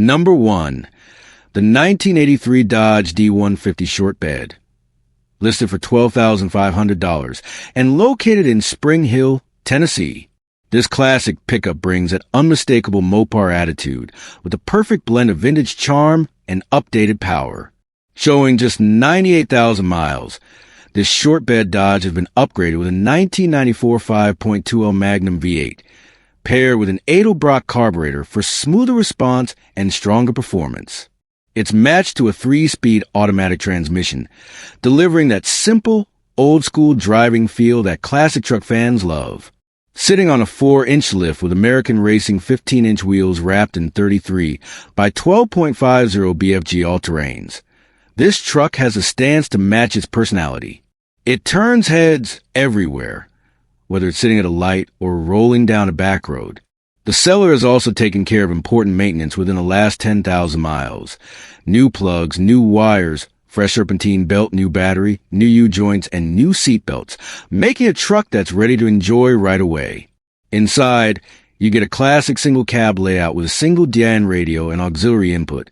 Number 1. The 1983 Dodge D150 Short Bed. Listed for $12,500 and located in Spring Hill, Tennessee. This classic pickup brings an unmistakable Mopar attitude with a perfect blend of vintage charm and updated power. Showing just 98,000 miles, this short bed Dodge has been upgraded with a 1994 5.20 Magnum V8, paired with an Edelbrock carburetor for smoother response and stronger performance. It's matched to a 3-speed automatic transmission, delivering that simple, old-school driving feel that classic truck fans love. Sitting on a 4-inch lift with American Racing 15-inch wheels wrapped in 33 by 12.50 BFG all-terrains, this truck has a stance to match its personality. It turns heads everywhere, whether it's sitting at a light or rolling down a back road. The seller has also taken care of important maintenance within the last 10,000 miles. New plugs, new wires, fresh serpentine belt, new battery, new U-joints, and new seat belts, making a truck that's ready to enjoy right away. Inside, you get a classic single cab layout with a single DIN radio and auxiliary input,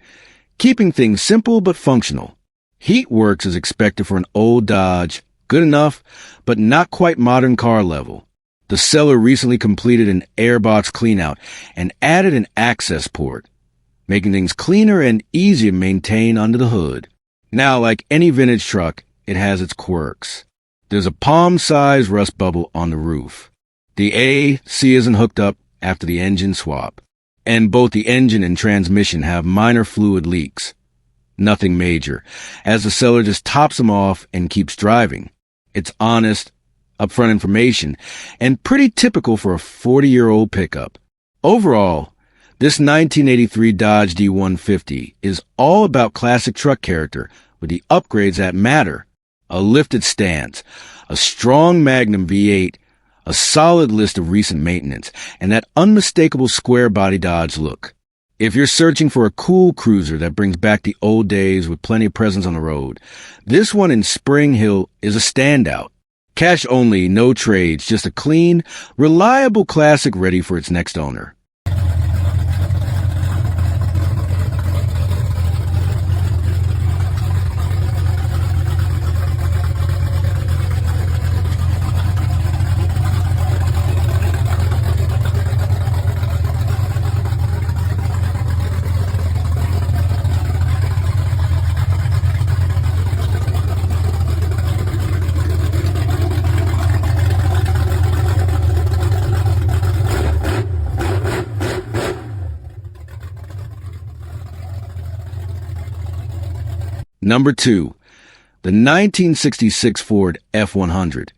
keeping things simple but functional. Heat works as expected for an old Dodge, good enough, but not quite modern car level. The seller recently completed an airbox cleanout and added an access port, making things cleaner and easier to maintain under the hood. Now, like any vintage truck, it has its quirks. There's a palm-sized rust bubble on the roof. The AC isn't hooked up after the engine swap, and both the engine and transmission have minor fluid leaks. Nothing major, as the seller just tops them off and keeps driving. It's honest, upfront information, and pretty typical for a 40-year-old pickup. Overall, this 1983 Dodge D150 is all about classic truck character with the upgrades that matter: a lifted stance, a strong Magnum V8, a solid list of recent maintenance, and that unmistakable square-body Dodge look. If you're searching for a cool cruiser that brings back the old days with plenty of presence on the road, this one in Spring Hill is a standout. Cash only, no trades, just a clean, reliable classic ready for its next owner. Number 2. The 1966 Ford F100,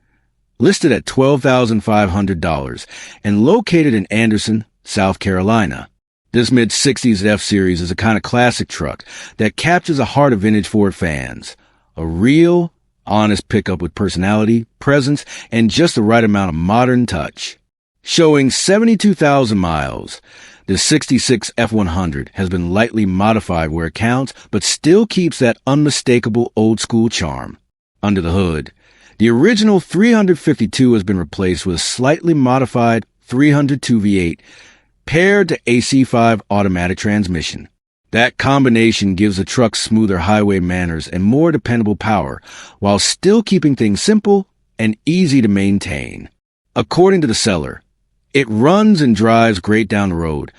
listed at $12,500 and located in Anderson, South Carolina. This mid-60s F-Series is a kind of classic truck that captures the heart of vintage Ford fans. A real, honest pickup with personality, presence, and just the right amount of modern touch. Showing 72,000 miles, the 66 F100 has been lightly modified where it counts, but still keeps that unmistakable old-school charm. Under the hood, the original 352 has been replaced with a slightly modified 302 V8, paired to AC5 automatic transmission. That combination gives the truck smoother highway manners and more dependable power, while still keeping things simple and easy to maintain. According to the seller, it runs and drives great down the road,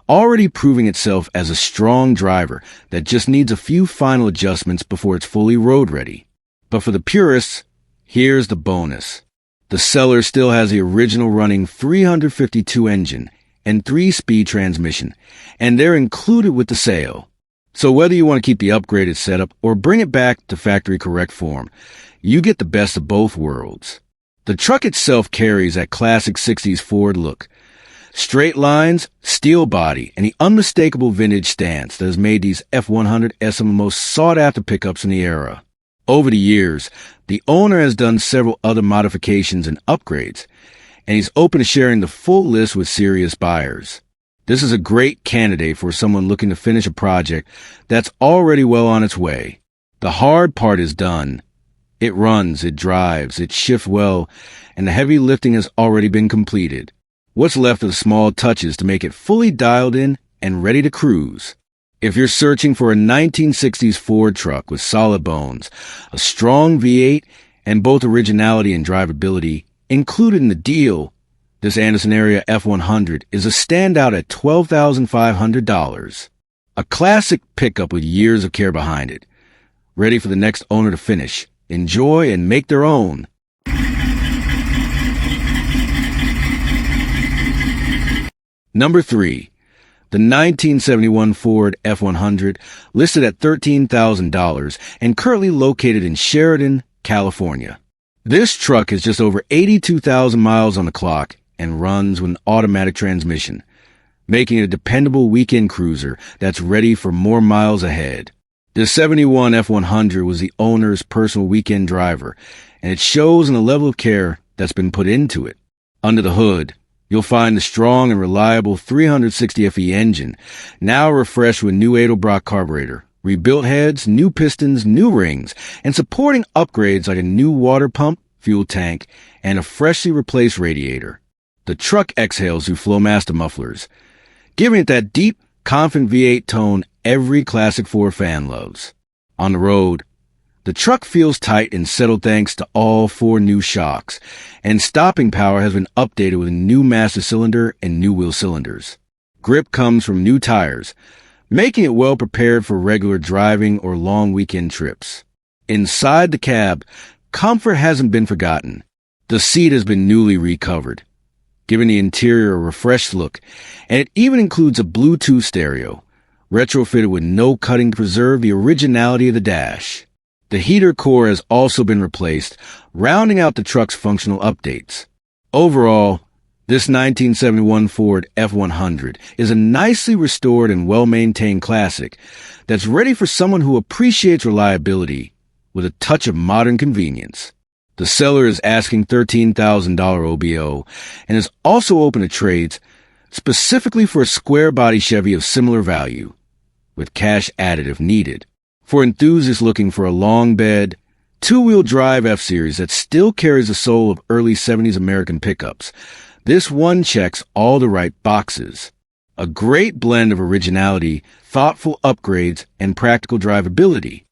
already proving itself as a strong driver that just needs a few final adjustments before it's fully road ready. But for the purists, here's the bonus. The seller still has the original running 352 engine and 3-speed transmission, and they're included with the sale. So whether you want to keep the upgraded setup or bring it back to factory correct form, you get the best of both worlds. The truck itself carries that classic 60s Ford look. Straight lines, steel body, and the unmistakable vintage stance that has made these F100 some of the most sought-after pickups in the era. Over the years, the owner has done several other modifications and upgrades, and he's open to sharing the full list with serious buyers. This is a great candidate for someone looking to finish a project that's already well on its way. The hard part is done. It runs, it drives, it shifts well, and the heavy lifting has already been completed. What's left are the small touches to make it fully dialed in and ready to cruise. If you're searching for a 1960s Ford truck with solid bones, a strong V8, and both originality and drivability included in the deal, this Anderson area F100 is a standout at $12,500. A classic pickup with years of care behind it. Ready for the next owner to finish, enjoy, and make their own. Number 3. The 1971 Ford F100, listed at $13,000 and currently located in Sheridan, California. This truck has just over 82,000 miles on the clock and runs with an automatic transmission, making it a dependable weekend cruiser that's ready for more miles ahead. The 71 F100 was the owner's personal weekend driver, and it shows in the level of care that's been put into it. Under the hood, you'll find the strong and reliable 360 FE engine, now refreshed with new Altenburg carburetor, rebuilt heads, new pistons, new rings, and supporting upgrades like a new water pump, fuel tank, and a freshly replaced radiator. The truck exhales through Flowmaster mufflers, giving it that deep, confident V8 tone every classic Ford fan loves. On the road, the truck feels tight and settled thanks to all 4 new shocks, and stopping power has been updated with a new master cylinder and new wheel cylinders. Grip comes from new tires, making it well prepared for regular driving or long weekend trips. Inside the cab, comfort hasn't been forgotten. The seat has been newly recovered, giving the interior a refreshed look, and it even includes a Bluetooth stereo, retrofitted with no cutting to preserve the originality of the dash. The heater core has also been replaced, rounding out the truck's functional updates. Overall, this 1971 Ford F100 is a nicely restored and well-maintained classic that's ready for someone who appreciates reliability with a touch of modern convenience. The seller is asking $13,000 OBO and is also open to trades specifically for a square-body Chevy of similar value, with cash added if needed. For enthusiasts looking for a long bed, 2-wheel drive F-Series that still carries the soul of early 70s American pickups, this one checks all the right boxes. A great blend of originality, thoughtful upgrades, and practical drivability.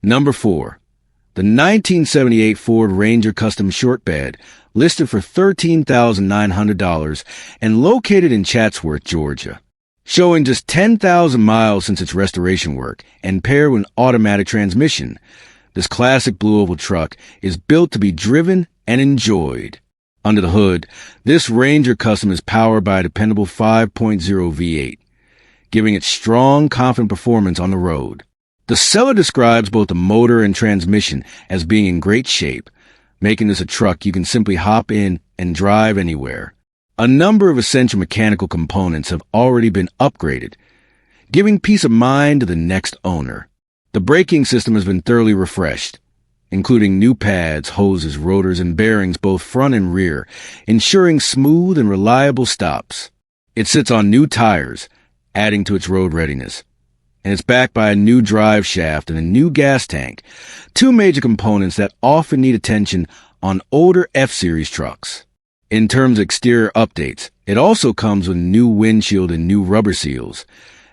Number 4. The 1978 Ford Ranger Custom Short Bed, listed for $13,900 and located in Chatsworth, Georgia. Showing just 10,000 miles since its restoration work and paired with an automatic transmission, this classic blue oval truck is built to be driven and enjoyed. Under the hood, this Ranger Custom is powered by a dependable 5.0 V8, giving it strong, confident performance on the road. The seller describes both the motor and transmission as being in great shape, making this a truck you can simply hop in and drive anywhere. A number of essential mechanical components have already been upgraded, giving peace of mind to the next owner. The braking system has been thoroughly refreshed, including new pads, hoses, rotors, and bearings both front and rear, ensuring smooth and reliable stops. It sits on new tires, adding to its road readiness. And it's backed by a new drive shaft and a new gas tank, 2 major components that often need attention on older F-Series trucks. In terms of exterior updates, it also comes with new windshield and new rubber seals,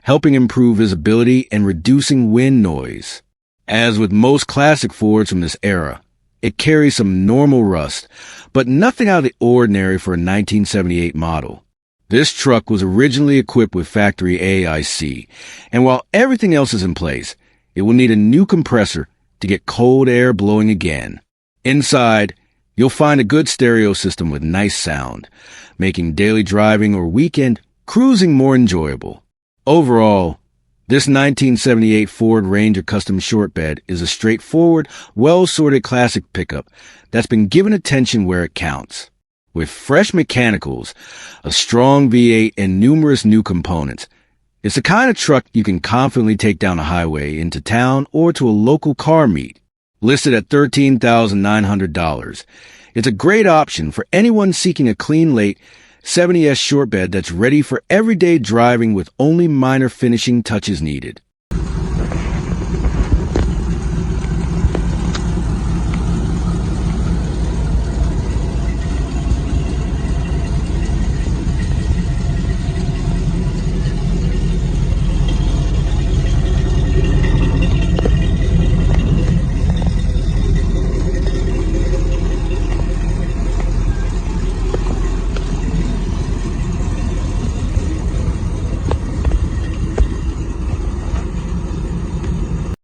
helping improve visibility and reducing wind noise. As with most classic Fords from this era, it carries some normal rust, but nothing out of the ordinary for a 1978 model. This truck was originally equipped with factory AIC, and while everything else is in place, it will need a new compressor to get cold air blowing again. Inside, you'll find a good stereo system with nice sound, making daily driving or weekend cruising more enjoyable. Overall, this 1978 Ford Ranger Custom Short Bed is a straightforward, well-sorted classic pickup that's been given attention where it counts. With fresh mechanicals, a strong V8, and numerous new components, it's the kind of truck you can confidently take down a highway, into town, or to a local car meet. Listed at $13,900, It's a great option for anyone seeking a clean late 70s short bed that's ready for everyday driving with only minor finishing touches needed.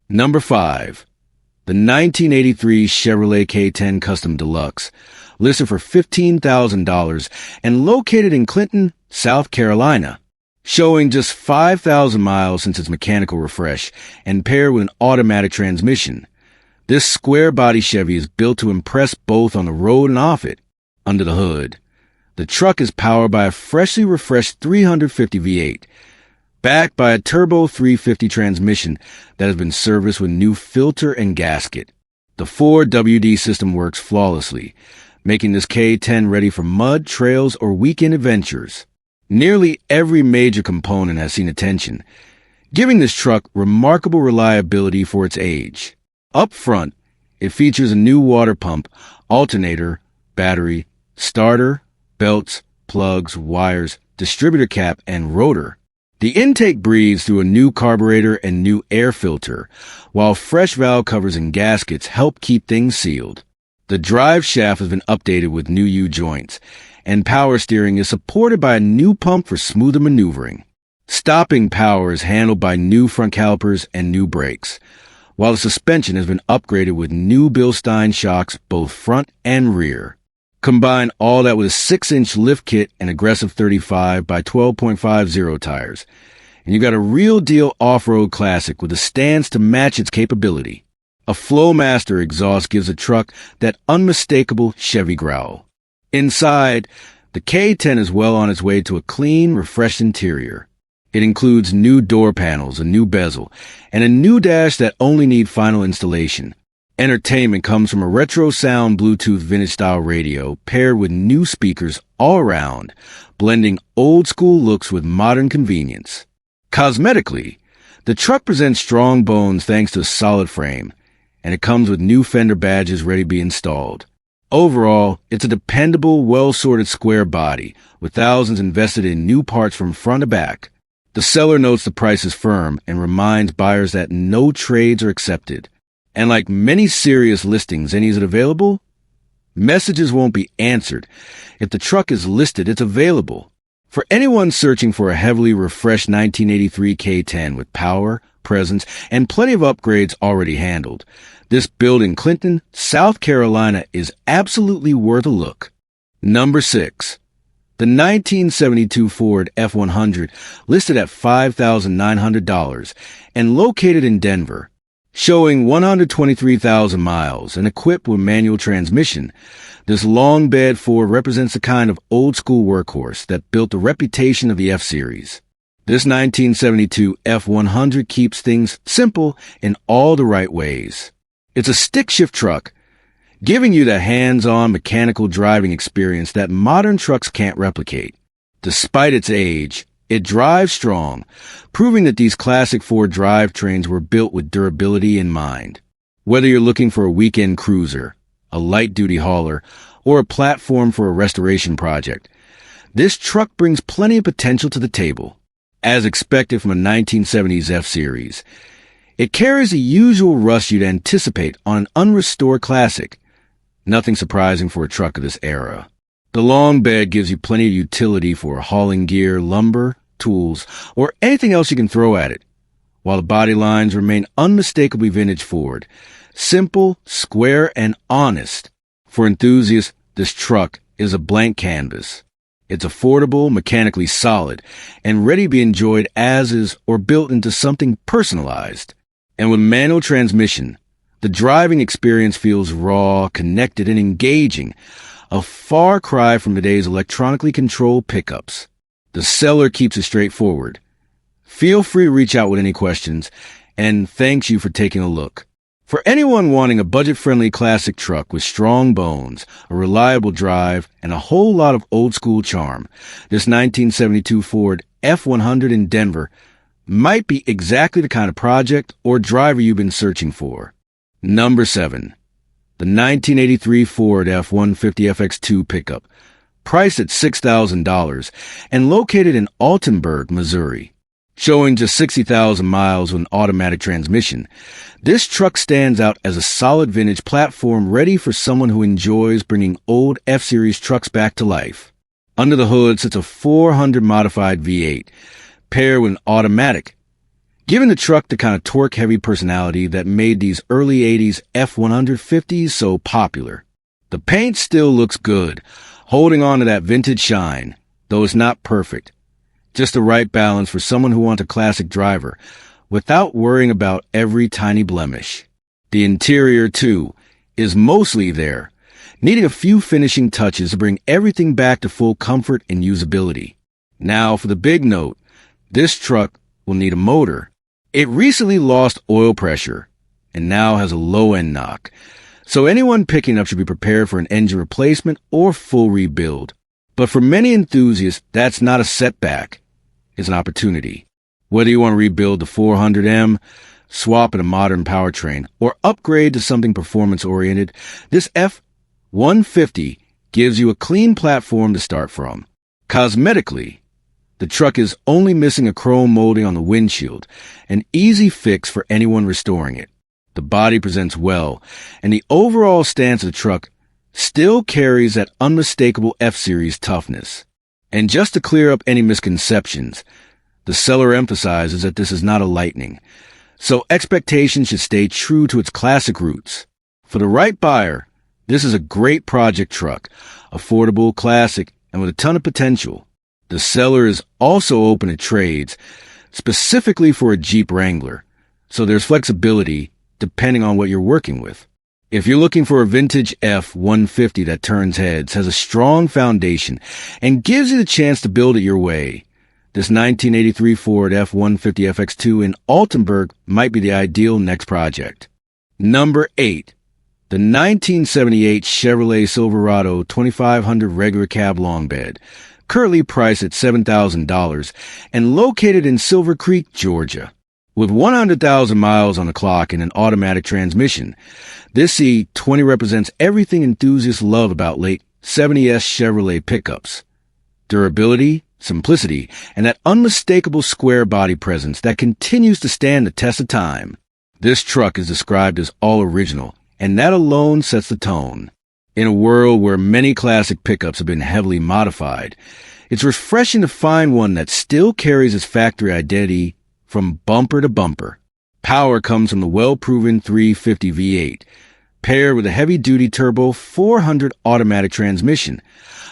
Number 5. The 1983 Chevrolet K10 Custom Deluxe, listed for $15,000 and located in Clinton, South Carolina. Showing just 5,000 miles since its mechanical refresh and paired with an automatic transmission. This square-body Chevy is built to impress both on the road and off it. Under the hood, the truck is powered by a freshly refreshed 350 V8, backed by a turbo 350 transmission that has been serviced with new filter and gasket. The Ford WD system works flawlessly, making this K10 ready for mud, trails, or weekend adventures. Nearly every major component has seen attention, giving this truck remarkable reliability for its age. Up front, it features a new water pump, alternator, battery, starter, belts, plugs, wires, distributor cap, and rotor. The intake breathes through a new carburetor and new air filter, while fresh valve covers and gaskets help keep things sealed. The drive shaft has been updated with new U-joints, and power steering is supported by a new pump for smoother maneuvering. Stopping power is handled by new front calipers and new brakes, while the suspension has been upgraded with new Bilstein shocks both front and rear. Combine all that with a 6-inch lift kit and aggressive 35 by 12.50 tires, and you've got a real-deal off-road classic with a stance to match its capability. A Flowmaster exhaust gives the truck that unmistakable Chevy growl. Inside, the K10 is well on its way to a clean, refreshed interior. It includes new door panels, a new bezel, and a new dash that only need final installation. Entertainment comes from a retro sound Bluetooth vintage-style radio paired with new speakers all around, blending old-school looks with modern convenience. Cosmetically, the truck presents strong bones thanks to a solid frame, and it comes with new fender badges ready to be installed. Overall, it's a dependable, well-sorted square body with thousands invested in new parts from front to back. The seller notes the price is firm and reminds buyers that no trades are accepted. And like many serious listings, and is it available? Messages won't be answered. If the truck is listed, it's available. For anyone searching for a heavily refreshed 1983 K10 with power, presence, and plenty of upgrades already handled, this build in Clinton, South Carolina is absolutely worth a look. Number 6. The 1972 Ford F100, listed at $5,900 and located in Denver. Showing 123,000 miles and equipped with manual transmission, this long bed Ford represents a kind of old-school workhorse that built the reputation of the F-Series. This 1972 F100 keeps things simple in all the right ways. It's a stick-shift truck, giving you the hands-on mechanical driving experience that modern trucks can't replicate. Despite its age, it drives strong, proving that these classic Ford drivetrains were built with durability in mind. Whether you're looking for a weekend cruiser, a light-duty hauler, or a platform for a restoration project, this truck brings plenty of potential to the table. As expected from a 1970s F-Series, it carries the usual rust you'd anticipate on an unrestored classic. Nothing surprising for a truck of this era. The long bed gives you plenty of utility for hauling gear, lumber, tools, or anything else you can throw at it, while the body lines remain unmistakably vintage Ford, simple, square, and honest. For enthusiasts, this truck is a blank canvas. It's affordable, mechanically solid, and ready to be enjoyed as is or built into something personalized. And with manual transmission, the driving experience feels raw, connected, and engaging, a far cry from today's electronically controlled pickups. The seller keeps it straightforward. Feel free to reach out with any questions, and thanks you for taking a look. For anyone wanting a budget-friendly classic truck with strong bones, a reliable drive, and a whole lot of old-school charm, this 1972 Ford F100 in Denver might be exactly the kind of project or driver you've been searching for. Number 7. The 1983 Ford F-150 FX2 Pickup, priced at $6,000 and located in Altenburg, Missouri. Showing just 60,000 miles with an automatic transmission, this truck stands out as a solid vintage platform ready for someone who enjoys bringing old F-Series trucks back to life. Under the hood sits a 400 modified V8, paired with an automatic, giving the truck the kind of torque-heavy personality that made these early 80s F-150s so popular. The paint still looks good, holding on to that vintage shine, though it's not perfect. Just the right balance for someone who wants a classic driver, without worrying about every tiny blemish. The interior, too, is mostly there, needing a few finishing touches to bring everything back to full comfort and usability. Now, for the big note, this truck will need a motor. It recently lost oil pressure, and now has a low-end knock, so anyone picking up should be prepared for an engine replacement or full rebuild. But for many enthusiasts, that's not a setback. It's an opportunity. Whether you want to rebuild the 400M, swap in a modern powertrain, or upgrade to something performance-oriented, this F-150 gives you a clean platform to start from. Cosmetically, the truck is only missing a chrome molding on the windshield, an easy fix for anyone restoring it. The body presents well, and the overall stance of the truck still carries that unmistakable F-Series toughness. And just to clear up any misconceptions, the seller emphasizes that this is not a Lightning, so expectations should stay true to its classic roots. For the right buyer, this is a great project truck, affordable, classic, and with a ton of potential. The seller is also open to trades, specifically for a Jeep Wrangler, so there's flexibility depending on what you're working with. If you're looking for a vintage F-150 that turns heads, has a strong foundation, and gives you the chance to build it your way, this 1983 Ford F-150 FX2 in Altenburg might be the ideal next project. Number 8. The 1978 Chevrolet Silverado 2500 regular cab long bed, currently priced at $7,000 and located in Silver Creek, Georgia. With 100,000 miles on the clock and an automatic transmission, this C20 represents everything enthusiasts love about late 70s Chevrolet pickups. Durability, simplicity, and that unmistakable square body presence that continues to stand the test of time. This truck is described as all original, and that alone sets the tone. In a world where many classic pickups have been heavily modified, it's refreshing to find one that still carries its factory identity from bumper to bumper. Power comes from the well-proven 350 V8, paired with a heavy-duty turbo 400 automatic transmission,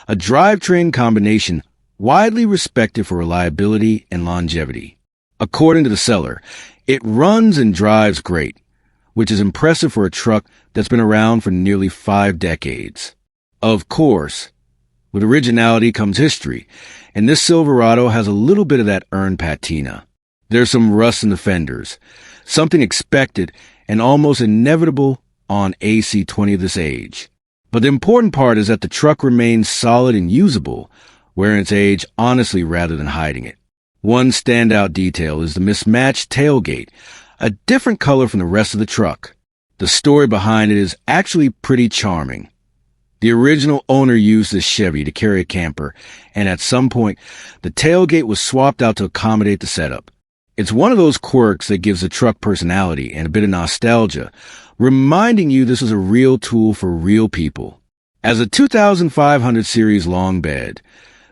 a drivetrain combination widely respected for reliability and longevity. According to the seller, it runs and drives great, which is impressive for a truck that's been around for nearly 5 decades. Of course, with originality comes history, and this Silverado has a little bit of that earned patina. There's some rust in the fenders, something expected and almost inevitable on a C20 of this age. But the important part is that the truck remains solid and usable, wearing its age honestly rather than hiding it. One standout detail is the mismatched tailgate, a different color from the rest of the truck. The story behind it is actually pretty charming. The original owner used this Chevy to carry a camper, and at some point, the tailgate was swapped out to accommodate the setup. It's one of those quirks that gives the truck personality and a bit of nostalgia, reminding you this is a real tool for real people. As a 2500 series long bed,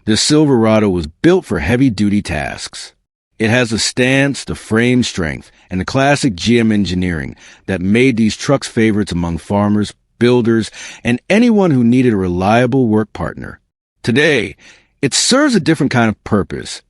this Silverado was built for heavy-duty tasks. It has the stance, the frame strength, and the classic GM engineering that made these trucks favorites among farmers, builders, and anyone who needed a reliable work partner. Today, it serves a different kind of purpose,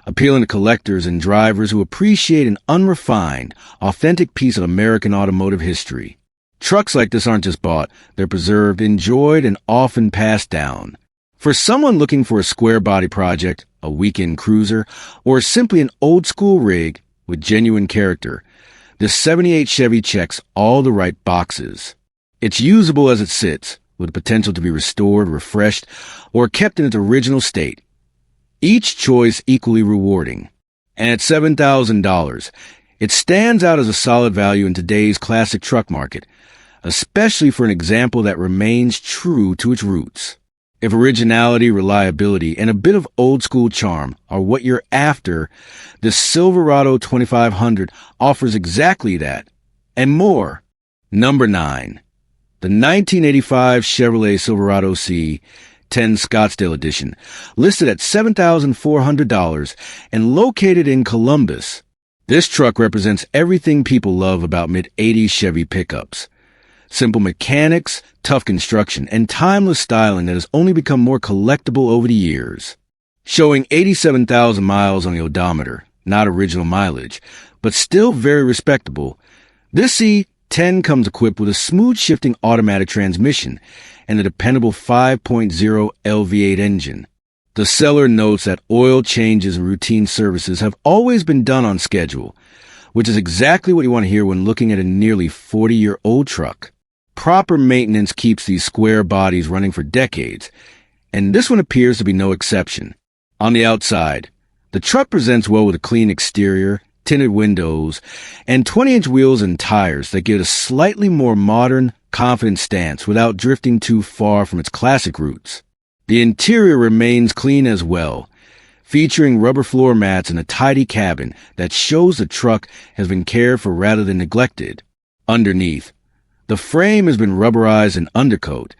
appealing to collectors and drivers who appreciate an unrefined, authentic piece of American automotive history. Trucks like this aren't just bought, they're preserved, enjoyed, and often passed down. For someone looking for a square body project, a weekend cruiser, or simply an old-school rig with genuine character, This 78 Chevy checks all the right boxes. It's usable as it sits, with the potential to be restored, refreshed, or kept in its original state. Each choice equally rewarding. And at $7,000, it stands out as a solid value in today's classic truck market, especially for an example that remains true to its roots. If originality, reliability, and a bit of old-school charm are what you're after, this Silverado 2500 offers exactly that, and more. Number 9. The 1985 Chevrolet Silverado C20 Scottsdale Edition, listed at $7,400 and located in Columbus. This truck represents everything people love about mid-'80s Chevy pickups. Simple mechanics, tough construction, and timeless styling that has only become more collectible over the years. Showing 87,000 miles on the odometer, not original mileage, but still very respectable, this C10 comes equipped with a smooth-shifting automatic transmission and a dependable 5.0 LV8 engine. The seller notes that oil changes and routine services have always been done on schedule, which is exactly what you want to hear when looking at a nearly 40-year-old truck. Proper maintenance keeps these square bodies running for decades, and this one appears to be no exception. On the outside, the truck presents well with a clean exterior, tinted windows, and 20-inch wheels and tires that give it a slightly more modern, confident stance without drifting too far from its classic roots. The interior remains clean as well, featuring rubber floor mats and a tidy cabin that shows the truck has been cared for rather than neglected. Underneath, the frame has been rubberized and undercoat,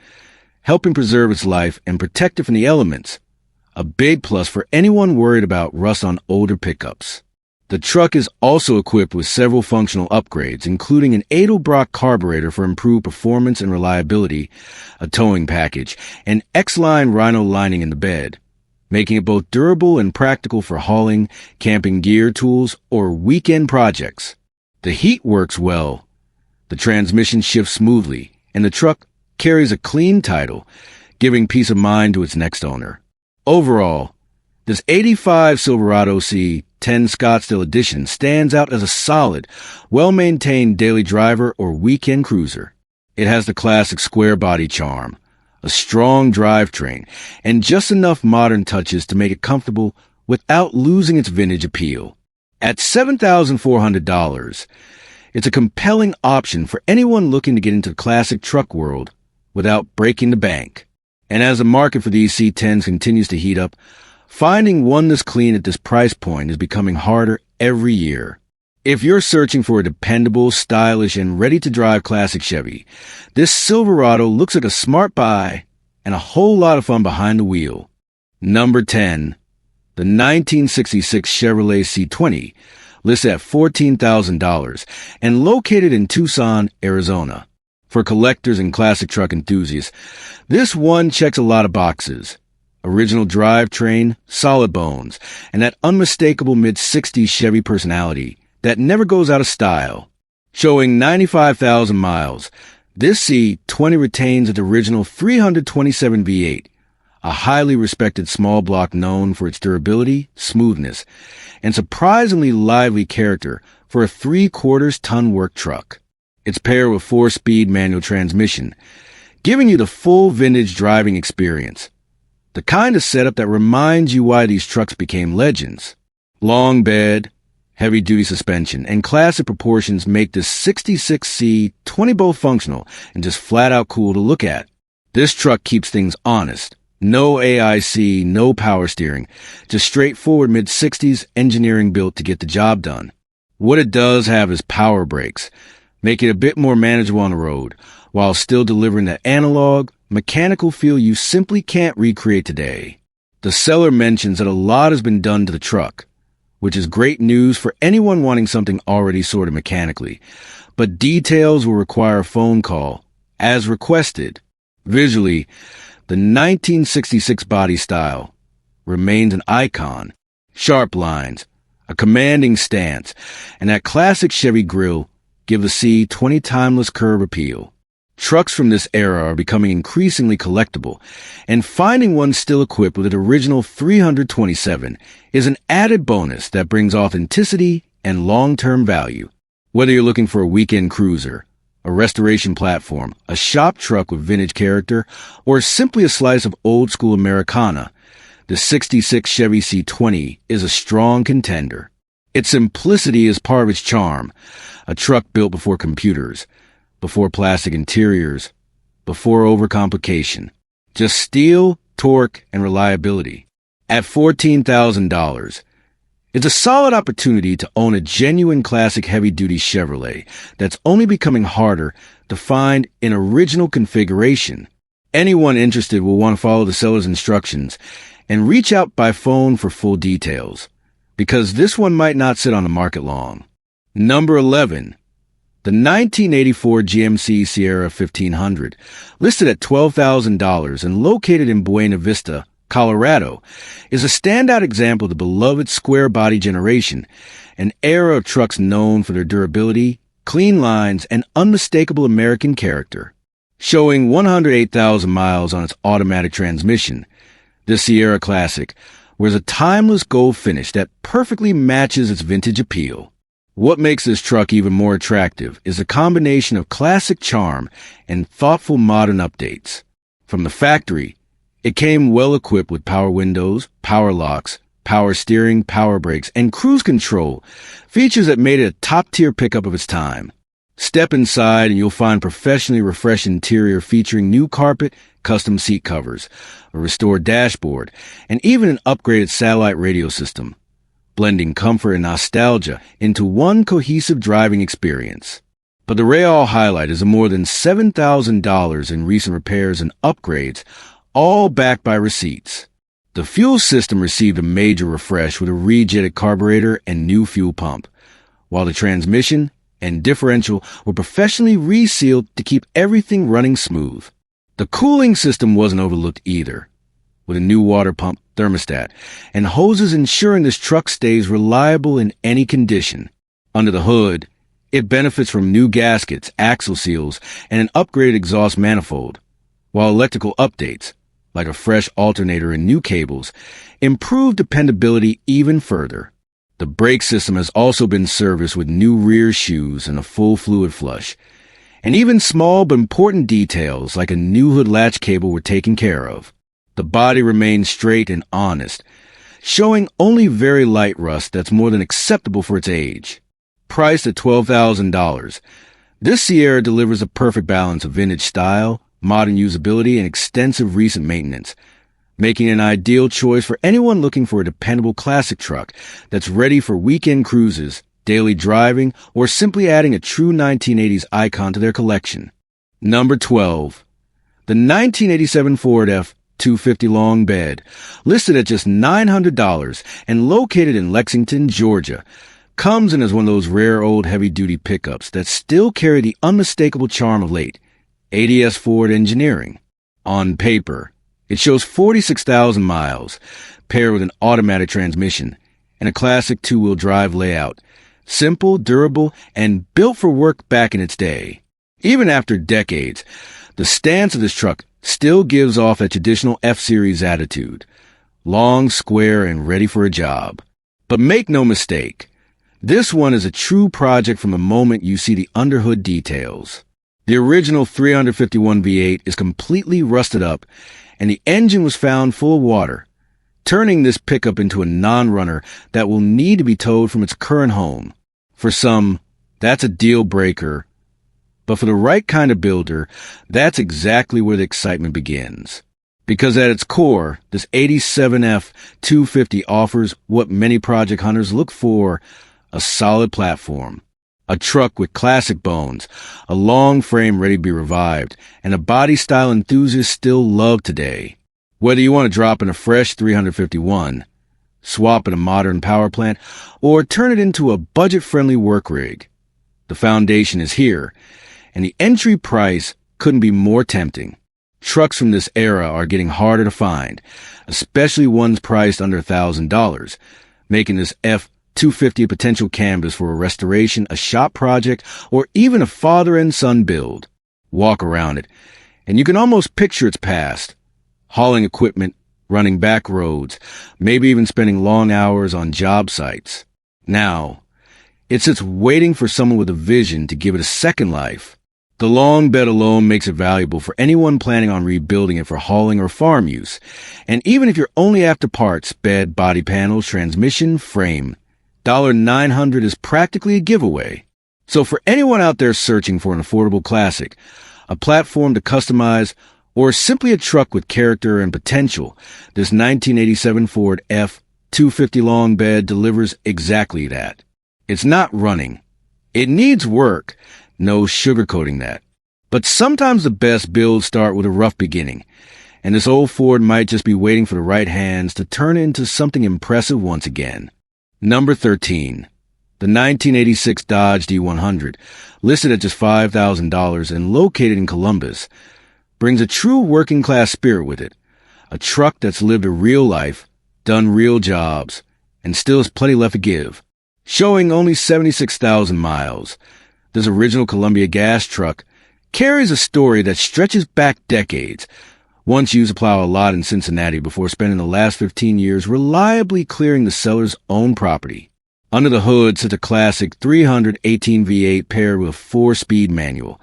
helping preserve its life and protect it from the elements, a big plus for anyone worried about rust on older pickups. The truck is also equipped with several functional upgrades, including an Edelbrock carburetor for improved performance and reliability, a towing package, and X-Line Rhino lining in the bed, making it both durable and practical for hauling, camping gear tools, or weekend projects. The heat works well. The transmission shifts smoothly, and the truck carries a clean title, giving peace of mind to its next owner. Overall, this 85 Silverado C10 Scottsdale Edition stands out as a solid, well-maintained daily driver or weekend cruiser. It has the classic square body charm, a strong drivetrain, and just enough modern touches to make it comfortable without losing its vintage appeal. At $7,400, it's a compelling option for anyone looking to get into the classic truck world without breaking the bank. And as the market for these C10s continues to heat up, finding one this clean at this price point is becoming harder every year. If you're searching for a dependable, stylish, and ready-to-drive classic Chevy, this Silverado looks like a smart buy and a whole lot of fun behind the wheel. Number 10. The 1966 Chevrolet C20, listed at $14,000 and located in Tucson, Arizona. For collectors and classic truck enthusiasts, this one checks a lot of boxes. Original drivetrain, solid bones, and that unmistakable mid-60s Chevy personality that never goes out of style. Showing 95,000 miles, this C20 retains its original 327 V8, a highly respected small block known for its durability, smoothness, and surprisingly lively character for a 3/4-ton work truck. It's paired with 4-speed manual transmission, giving you the full vintage driving experience. The kind of setup that reminds you why these trucks became legends. Long bed, heavy-duty suspension, and classic proportions make this 66C20 both functional and just flat-out cool to look at. This truck keeps things honest. No AIC, no power steering, just straightforward mid-60s engineering built to get the job done. What it does have is power brakes, make it a bit more manageable on the road, while still delivering the analog, mechanical feel you simply can't recreate today. The seller mentions that a lot has been done to the truck, which is great news for anyone wanting something already sorted mechanically, but details will require a phone call, as requested. Visually, the 1966 body style remains an icon. Sharp lines, a commanding stance, and that classic Chevy grille give the C20 timeless curve appeal. Trucks from this era are becoming increasingly collectible, and finding one still equipped with an original 327 is an added bonus that brings authenticity and long-term value. Whether you're looking for a weekend cruiser, a restoration platform, a shop truck with vintage character, or simply a slice of old-school Americana, the 66 Chevy C20 is a strong contender. Its simplicity is part of its charm. A truck built before computers, before plastic interiors, before overcomplication. Just steel, torque, and reliability. At $14,000, it's a solid opportunity to own a genuine classic heavy-duty Chevrolet that's only becoming harder to find in original configuration. Anyone interested will want to follow the seller's instructions and reach out by phone for full details, because this one might not sit on the market long. Number 11. The 1984 GMC Sierra 1500, listed at $12,000 and located in Buena Vista, Colorado, is a standout example of the beloved square body generation, an era of trucks known for their durability, clean lines, and unmistakable American character. Showing 108,000 miles on its automatic transmission, this Sierra Classic wears a timeless gold finish that perfectly matches its vintage appeal. What makes this truck even more attractive is a combination of classic charm and thoughtful modern updates. From the factory, it came well equipped with power windows, power locks, power steering, power brakes, and cruise control, features that made it a top-tier pickup of its time. Step inside and you'll find professionally refreshed interior featuring new carpet, custom seat covers, a restored dashboard, and even an upgraded satellite radio system, blending comfort and nostalgia into one cohesive driving experience. But the real highlight is the more than $7,000 in recent repairs and upgrades, all backed by receipts. The fuel system received a major refresh with a rejetted carburetor and new fuel pump, while the transmission and differential were professionally resealed to keep everything running smooth. The cooling system wasn't overlooked either, with a new water pump thermostat and hoses ensuring this truck stays reliable in any condition. Under the hood, it benefits from new gaskets, axle seals, and an upgraded exhaust manifold, while electrical updates, like a fresh alternator and new cables, improve dependability even further. The brake system has also been serviced with new rear shoes and a full fluid flush, and even small but important details like a new hood latch cable were taken care of. The body remains straight and honest, showing only very light rust that's more than acceptable for its age. Priced at $12,000, this Sierra delivers a perfect balance of vintage style, modern usability, and extensive recent maintenance, making it an ideal choice for anyone looking for a dependable classic truck that's ready for weekend cruises, daily driving, or simply adding a true 1980s icon to their collection. Number 12. The 1987 Ford F250 long bed, listed at just $900 and located in Lexington, Georgia, comes in as one of those rare old heavy-duty pickups that still carry the unmistakable charm of late 80s Ford engineering. On paper, it shows 46,000 miles, paired with an automatic transmission and a classic two-wheel drive layout, simple, durable, and built for work back in its day. Even after decades, the stance of this truck still gives off that traditional F-Series attitude, long, square, and ready for a job. But make no mistake, this one is a true project from the moment you see the underhood details. The original 351 V8 is completely rusted up, and the engine was found full of water, turning this pickup into a non-runner that will need to be towed from its current home. For some, that's a deal breaker, but for the right kind of builder, that's exactly where the excitement begins. Because at its core, this 87 F250 offers what many project hunters look for: a solid platform, a truck with classic bones, a long frame ready to be revived, and a body style enthusiasts still love today. Whether you want to drop in a fresh 351, swap in a modern power plant, or turn it into a budget-friendly work rig, the foundation is here, and the entry price couldn't be more tempting. Trucks from this era are getting harder to find, especially ones priced under $1,000, making this F250 a potential canvas for a restoration, a shop project, or even a father and son build. Walk around it, and you can almost picture its past: hauling equipment, running back roads, maybe even spending long hours on job sites. Now, It sits waiting for someone with a vision to give it a second life. The long bed alone makes it valuable for anyone planning on rebuilding it for hauling or farm use. And even if you're only after parts, bed, body panels, transmission, frame, $900 is practically a giveaway. So for anyone out there searching for an affordable classic, a platform to customize, or simply a truck with character and potential, this 1987 Ford F250 long bed delivers exactly that. It's not running. It needs work. No sugarcoating that. But sometimes the best builds start with a rough beginning, and this old Ford might just be waiting for the right hands to turn it into something impressive once again. Number 13. The 1986 Dodge D100, listed at just $5,000 and located in Columbus, brings a true working-class spirit with it. A truck that's lived a real life, done real jobs, and still has plenty left to give. Showing only 76,000 miles, this original Columbia gas truck carries a story that stretches back decades. Once used to plow a lot in Cincinnati before spending the last 15 years reliably clearing the seller's own property. Under the hood sits a classic 318 V8 paired with a 4-speed manual,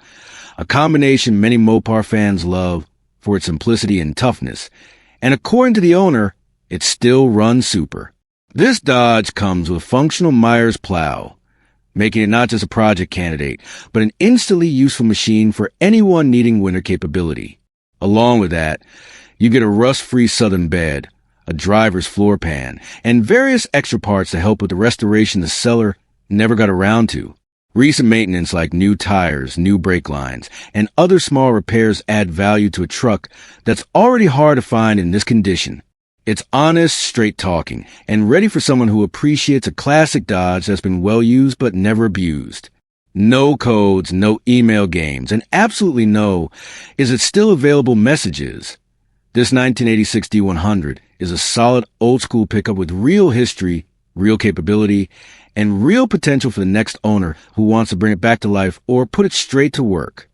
a combination many Mopar fans love for its simplicity and toughness, and according to the owner, it still runs super. This Dodge comes with a functional Myers plow, making it not just a project candidate, but an instantly useful machine for anyone needing winter capability. Along with that, you get a rust-free southern bed, a driver's floor pan, and various extra parts to help with the restoration the seller never got around to. Recent maintenance like new tires, new brake lines, and other small repairs add value to a truck that's already hard to find in this condition. It's honest, straight talking, and ready for someone who appreciates a classic Dodge that's been well used but never abused. No codes, no email games, and absolutely no, is it still available messages. This 1986 D100 is a solid old-school pickup with real history, real capability, and real potential for the next owner who wants to bring it back to life or put it straight to work.